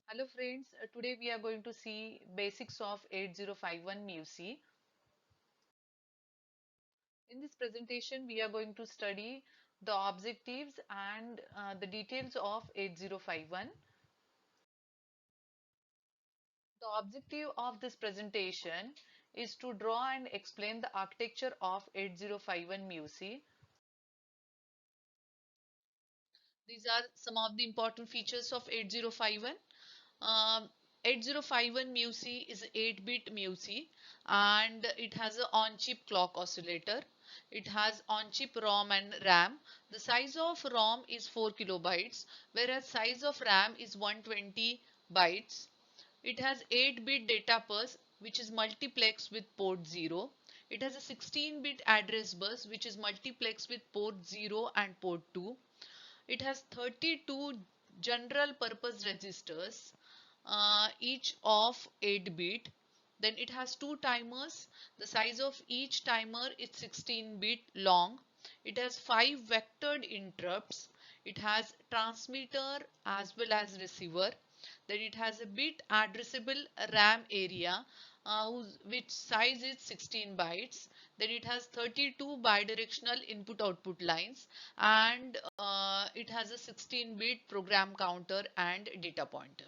Hello friends, today we are going to see basics of 8051 MUSI. In this presentation, we are going to study the objectives and the details of 8051. The objective of this presentation is to draw and explain the architecture of 8051 MUSI. These are some of the important features of 8051. Um, 8051 MUSI is 8-bit MUSI and it has an on-chip clock oscillator. It has on-chip ROM and RAM. The size of ROM is 4 kilobytes, whereas size of RAM is 120 bytes. It has 8-bit data bus which is multiplexed with port 0. It has a 16-bit address bus which is multiplexed with port 0 and port 2. It has 32 general purpose registers, each of 8 bit. Then it has two timers. The size of each timer is 16 bit long. It has 5 vectored interrupts. It has transmitter as well as receiver. Then it has a bit addressable RAM area, which size is 16 bytes. Then it has 32 bidirectional input output lines, and it has a 16-bit program counter and data pointer.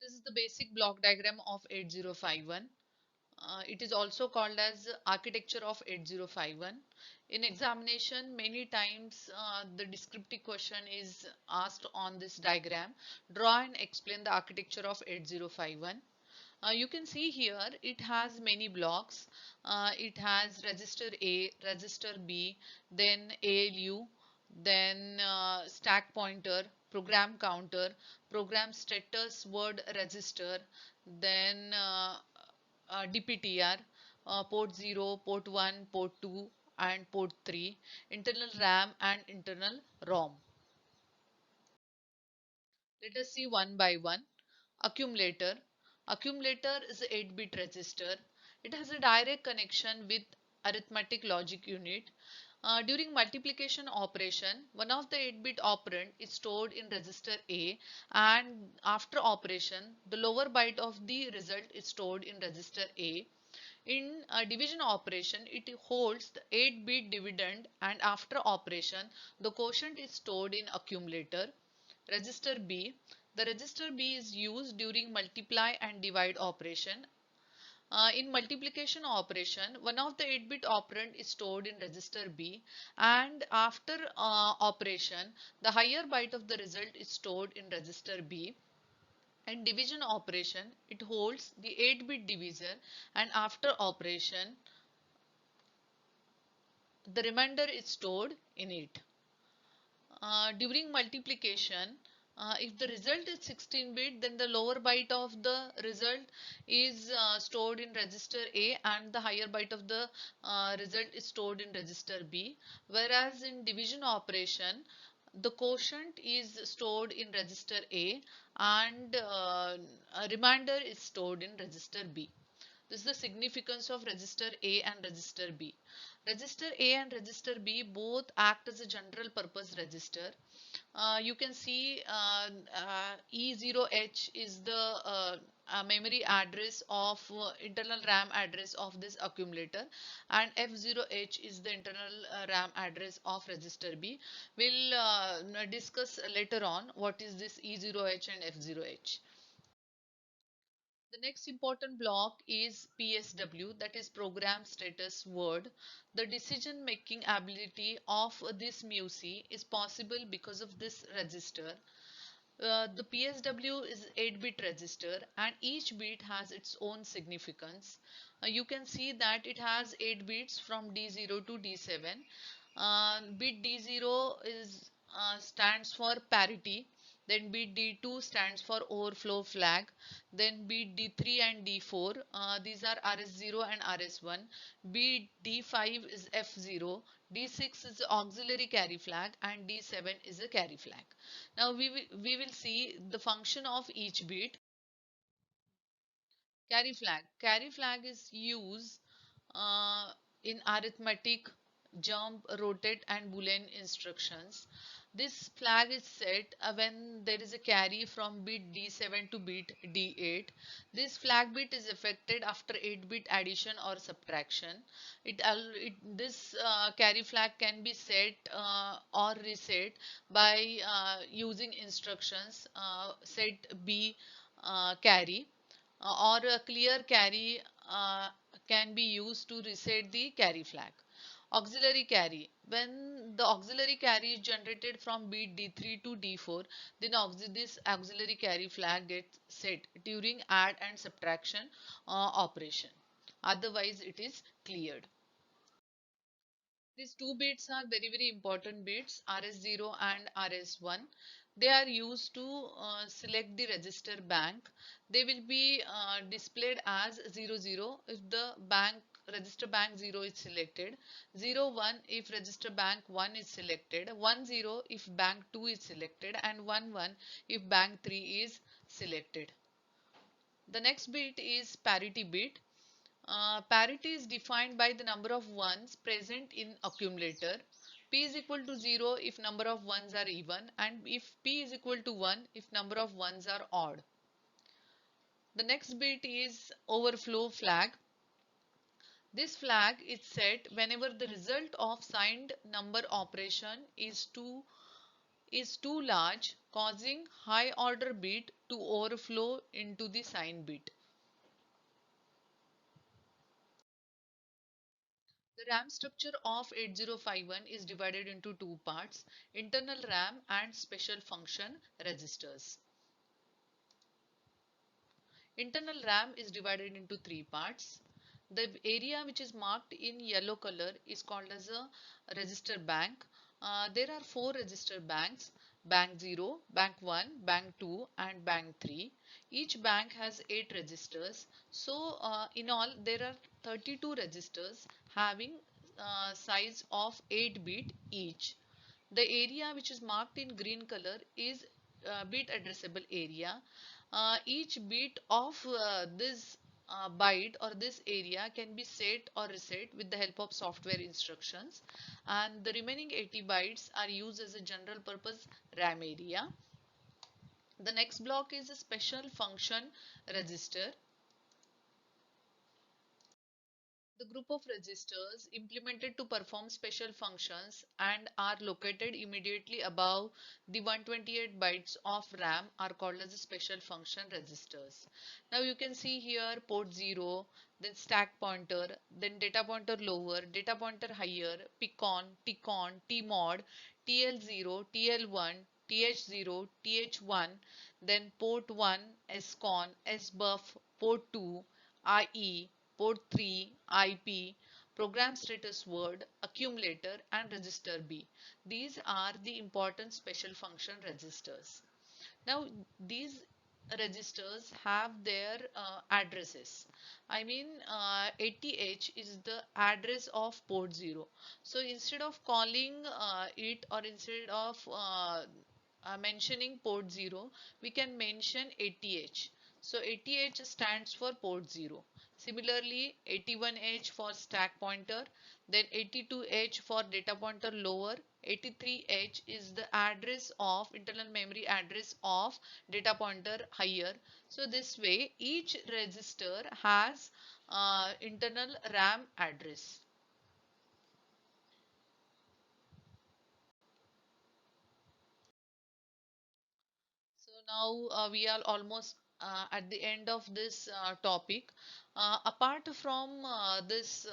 This is the basic block diagram of 8051. It is also called as architecture of 8051. In examination, many times the descriptive question is asked on this diagram. Draw and explain the architecture of 8051. You can see here it has many blocks. It has register A, register B, then ALU, then stack pointer, program counter, program status word register, then DPTR, port 0, port 1, port 2 and port 3, internal RAM and internal ROM. Let us see one by one. Accumulator. Accumulator is an 8-bit register. It has a direct connection with arithmetic logic unit. During multiplication operation, one of the 8-bit operand is stored in register A, and after operation, the lower byte of the result is stored in register A. In a division operation, it holds the 8-bit dividend, and after operation, the quotient is stored in accumulator. Register B. The register B is used during multiply and divide operation. In multiplication operation, one of the 8-bit operand is stored in register B, and after operation, the higher byte of the result is stored in register B. In division operation, it holds the 8-bit divisor, and after operation, the remainder is stored in it. During multiplication, if the result is 16-bit, then the lower byte of the result is stored in register A, and the higher byte of the result is stored in register B. Whereas in division operation, the quotient is stored in register A, and a remainder is stored in register B. This is the significance of register A and register B. Register A and register B both act as a general purpose register. You can see E0H is the memory address of internal RAM address of this accumulator, and F0H is the internal RAM address of register B. We'll discuss later on what is this E0H and F0H. The next important block is PSW, that is program status word. The decision making ability of this MUSI is possible because of this register. The PSW is 8-bit register, and each bit has its own significance. You can see that it has 8 bits from D0 to D7. Bit D0 is stands for parity, then bit D2 stands for overflow flag, then bit D3 and D4, these are RS0 and RS1, bit D5 is F0, D6 is auxiliary carry flag, and D7 is a carry flag. Now we will see the function of each bit. Carry flag. Carry flag is used in arithmetic jump, rotate, and boolean instructions. This flag is set when there is a carry from bit D7 to bit D8. This flag bit is affected after 8-bit addition or subtraction. This carry flag can be set or reset by using instructions set B carry or a clear carry can be used to reset the carry flag. Auxiliary carry. When the auxiliary carry is generated from bit D3 to D4, then this auxiliary carry flag gets set during add and subtraction operation. Otherwise, it is cleared. These two bits are very important bits, RS0 and RS1. They are used to select the register bank. They will be displayed as 00 if the bank register bank 0 is selected, 01 if register bank 1 is selected, 10 if bank 2 is selected, and 11 if bank 3 is selected. The next bit is parity bit. Parity is defined by the number of ones present in accumulator. P is equal to 0 if number of ones are even, and if P is equal to 1 if number of ones are odd. The next bit is overflow flag. This flag is set whenever the result of signed number operation is too large, causing high order bit to overflow into the sign bit. The RAM structure of 8051 is divided into two parts, internal RAM and special function registers. Internal RAM is divided into three parts. The area which is marked in yellow color is called as a register bank. There are four register banks: bank 0, bank 1, bank 2 and bank 3. Each bank has 8 registers. So in all there are 32 registers having size of 8 bit each. The area which is marked in green color is bit addressable area. Each bit of this byte or this area can be set or reset with the help of software instructions, and the remaining 80 bytes are used as a general purpose RAM area. The next block is a special function register. The group of registers implemented to perform special functions and are located immediately above the 128 bytes of RAM are called as special function registers. Now you can see here port 0, then stack pointer, then data pointer lower, data pointer higher, PCON, TCON, TMOD, TL0, TL1, TH0, TH1, then port 1, SCON, SBUF, port 2, IE, port 3, IP, program status word, accumulator and register B. These are the important special function registers. Now these registers have their addresses. I mean 80H is the address of port 0. So instead of calling it or instead of mentioning port 0, we can mention 80H. So 80H stands for port 0. Similarly, 81H for stack pointer, then 82H for data pointer lower, 83H is the address of internal memory address of data pointer higher. So this way each register has internal RAM address. So now we are almost at the end of this topic. Apart from this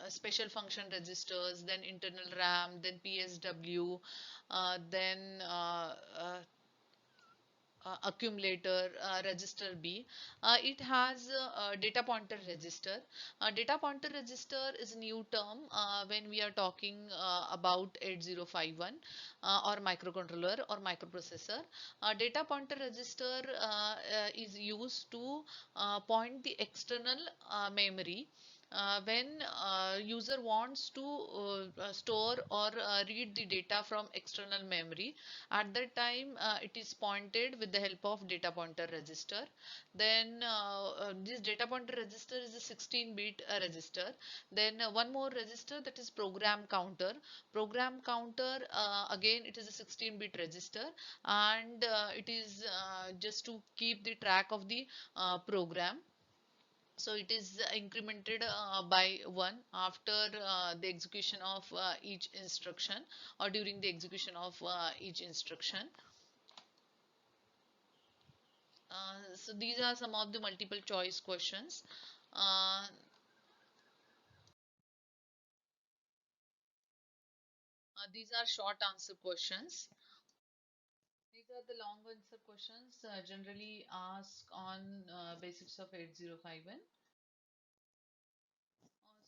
special function registers, then internal RAM, then PSW, then accumulator register B. It has a data pointer register. Data pointer register is a new term when we are talking about 8051 or microcontroller or microprocessor. Data pointer register is used to point the external memory When user wants to store or read the data from external memory, at that time it is pointed with the help of data pointer register. Then this data pointer register is a 16-bit register. Then one more register, that is program counter. Program counter, again it is a 16-bit register, and it is just to keep the track of the program. So it is incremented by 1 after the execution of each instruction, or during the execution of each instruction. So these are some of the multiple choice questions. These are short answer questions. These are the long answer questions generally asked on basics of 8051.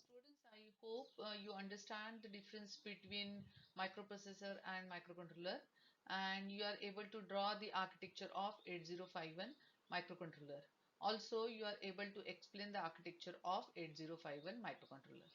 Students, I hope you understand the difference between microprocessor and microcontroller, and you are able to draw the architecture of 8051 microcontroller. Also, you are able to explain the architecture of 8051 microcontroller.